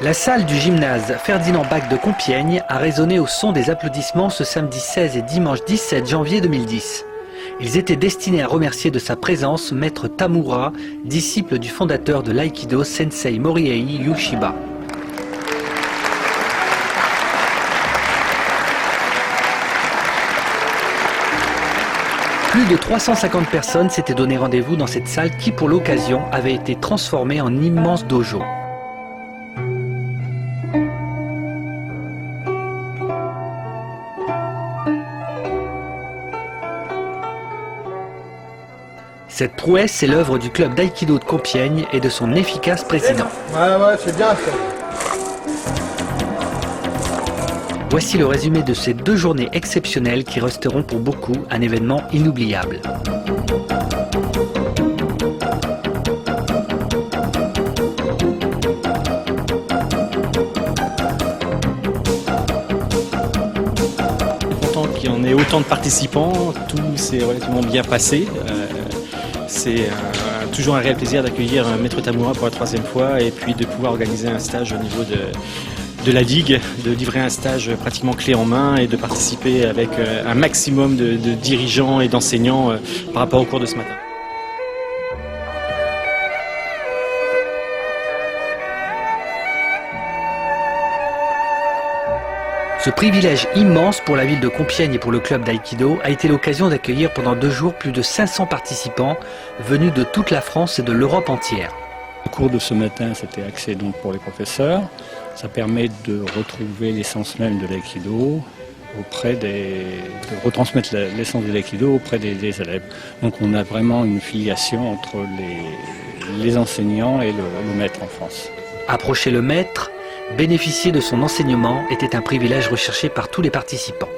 La salle du gymnase Ferdinand Bach de Compiègne a résonné au son des applaudissements ce samedi 16 et dimanche 17 janvier 2010. Ils étaient destinés à remercier de sa présence Maître Tamura, disciple du fondateur de l'aïkido Sensei Morihei Ueshiba. Plus de 350 personnes s'étaient donné rendez-vous dans cette salle qui, pour l'occasion, avait été transformée en immense dojo. Cette prouesse est l'œuvre du club d'aïkido de Compiègne et de son efficace président. Ouais, c'est bien ça. Voici le résumé de ces 2 journées exceptionnelles qui resteront pour beaucoup un événement inoubliable. Content qu'il y en ait autant de participants, tout s'est relativement bien passé. C'est toujours un réel plaisir d'accueillir Maître Tamura pour la 3e fois et puis de pouvoir organiser un stage au niveau de la Ligue, de livrer un stage pratiquement clé en main et de participer avec un maximum de dirigeants et d'enseignants par rapport au cours de ce matin. Ce privilège immense pour la ville de Compiègne et pour le club d'aïkido a été l'occasion d'accueillir pendant 2 jours plus de 500 participants venus de toute la France et de l'Europe entière. Le cours de ce matin, c'était axé donc pour les professeurs. Ça permet de retrouver l'essence même de l'aïkido, de retransmettre l'essence de l'aïkido auprès des élèves. Donc on a vraiment une filiation entre les enseignants et le maître en France. Approcher le maître, bénéficier de son enseignement était un privilège recherché par tous les participants.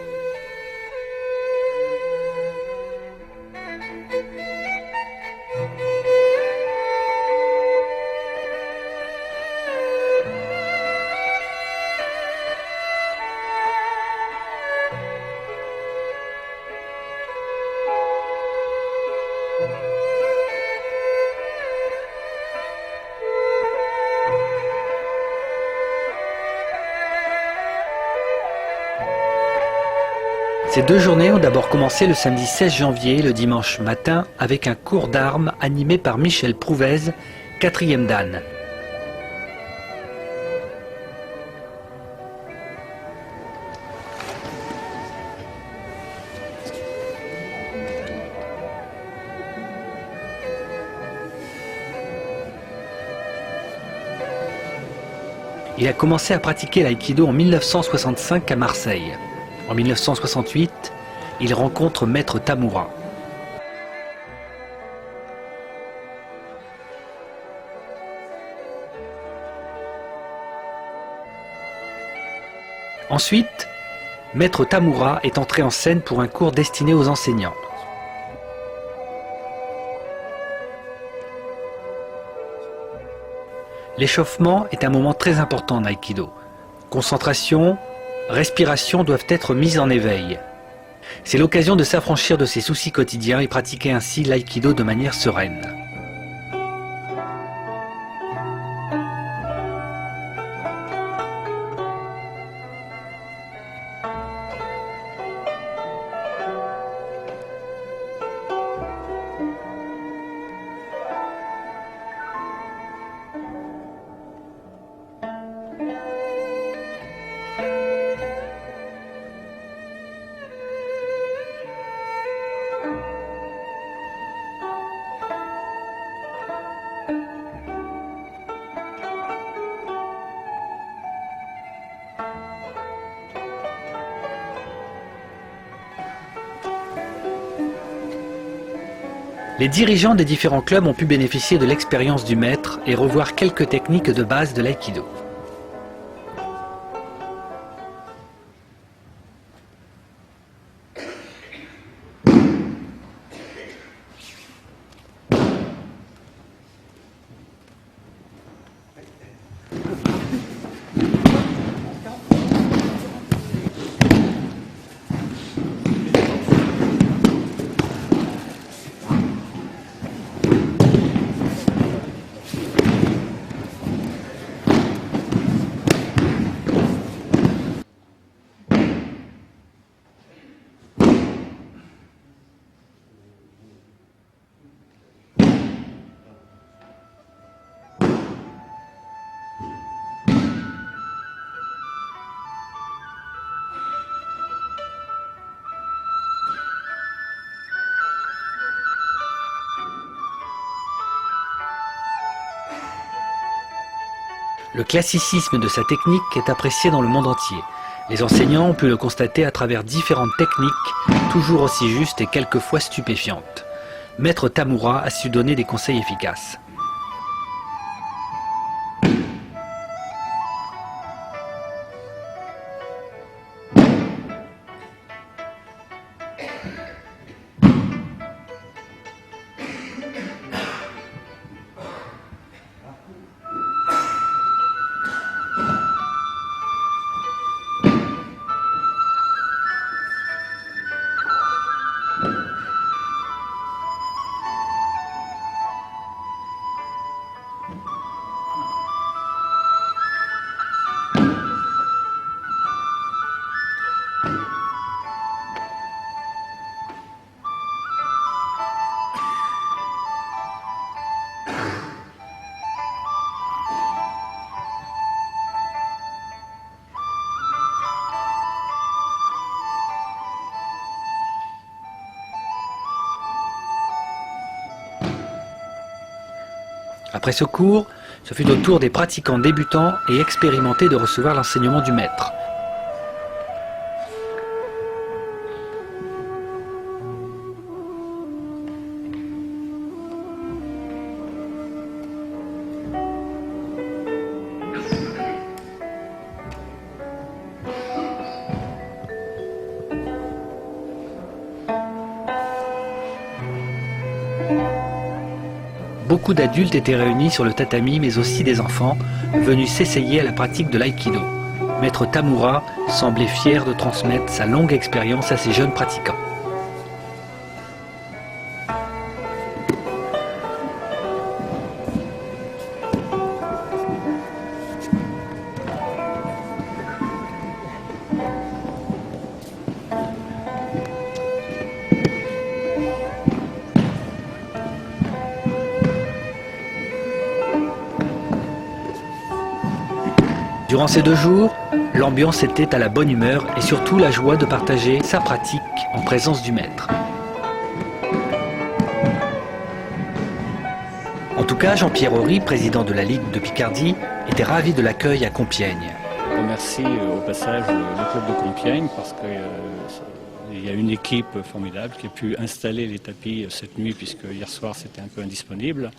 Ces 2 journées ont d'abord commencé le samedi 16 janvier, le dimanche matin, avec un cours d'armes animé par Michel Prouvez, 4e dan. Il a commencé à pratiquer l'aïkido en 1965 à Marseille. En 1968, il rencontre Maître Tamura. Ensuite, Maître Tamura est entré en scène pour un cours destiné aux enseignants. L'échauffement est un moment très important en aïkido. Concentration, respiration doivent être mises en éveil. C'est l'occasion de s'affranchir de ses soucis quotidiens et pratiquer ainsi l'aïkido de manière sereine. Les dirigeants des différents clubs ont pu bénéficier de l'expérience du maître et revoir quelques techniques de base de l'aïkido. Le classicisme de sa technique est apprécié dans le monde entier. Les enseignants ont pu le constater à travers différentes techniques, toujours aussi justes et quelquefois stupéfiantes. Maître Tamura a su donner des conseils efficaces. Après ce cours, ce fut au tour des pratiquants débutants et expérimentés de recevoir l'enseignement du maître. Beaucoup d'adultes étaient réunis sur le tatami, mais aussi des enfants, venus s'essayer à la pratique de l'aïkido. Maître Tamura semblait fier de transmettre sa longue expérience à ces jeunes pratiquants. Durant ces 2 jours, l'ambiance était à la bonne humeur et surtout la joie de partager sa pratique en présence du maître. En tout cas, Jean-Pierre Horry, président de la Ligue de Picardie, était ravi de l'accueil à Compiègne. Je remercie au passage le club de Compiègne parce qu'il y a une équipe formidable qui a pu installer les tapis cette nuit puisque hier soir c'était un peu indisponible.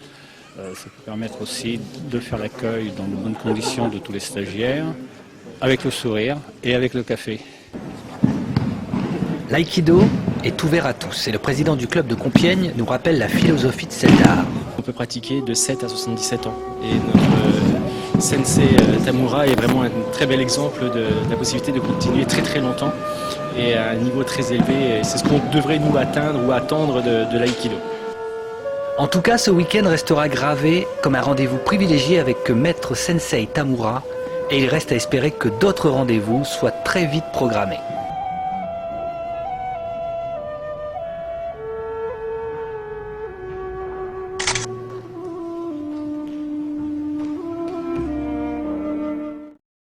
Ça peut permettre aussi de faire l'accueil dans de bonnes conditions de tous les stagiaires, avec le sourire et avec le café. L'aïkido est ouvert à tous et le président du club de Compiègne nous rappelle la philosophie de cet art. On peut pratiquer de 7 à 77 ans et notre sensei Tamura est vraiment un très bel exemple de la possibilité de continuer très très longtemps et à un niveau très élevé. C'est ce qu'on devrait nous atteindre ou attendre de l'aïkido. En tout cas, ce week-end restera gravé comme un rendez-vous privilégié avec Maître Sensei Tamura et il reste à espérer que d'autres rendez-vous soient très vite programmés.